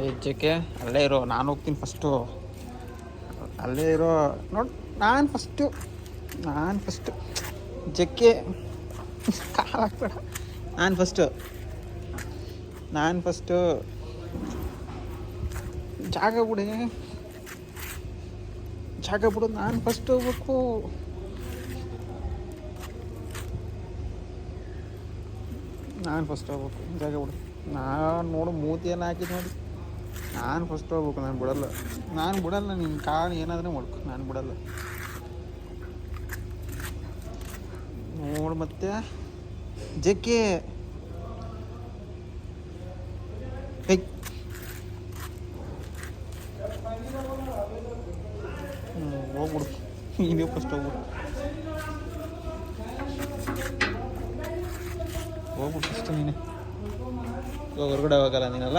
ಹೆಜ್ಜಕ್ಕೆ ಅಲ್ಲೇ ಇರೋ, ನಾನು ಹೋಗ್ತೀನಿ ಫಸ್ಟು. ಅಲ್ಲೇ ಇರೋ ನೋಡಿ, ನಾನು ಫಸ್ಟು ಜಕ್ಕೆ ಕಾಲಾಕ್ಬೇಡ. ನಾನು ಫಸ್ಟು ಜಾಗ ಬಿಡು, ನಾನು ಫಸ್ಟ್ ಹೋಗ್ಬೇಕು. ಜಾಗ ಬಿಡು. ನಾನು ನೋಡು ಮೂತಿಯನ್ನು ಹಾಕಿದ್ದು ನೋಡಿ. ನಾನು ಫಸ್ಟ್ ಹೋಗ್ಬೇಕು. ನಾನು ಬಿಡಲ್ಲ ನಿನ್ನ ಕಾಲು ಏನಾದರೂ ಮಾಡ್ಕೊ, ನಾನು ಬಿಡಲ್ಲ. ನೋಡು ಮತ್ತೆ ಜಕ್ಕೆ ಹೋಗ್ಬಿಡು. ನೀನೇ ಫಸ್ಟ್ ಹೋಗ್ಬಿಡು ಫಸ್ಟ್ ನೀನೆ. ಹೊರಗಡೆ ಹೋಗಲ್ಲ ನೀನಲ್ಲ.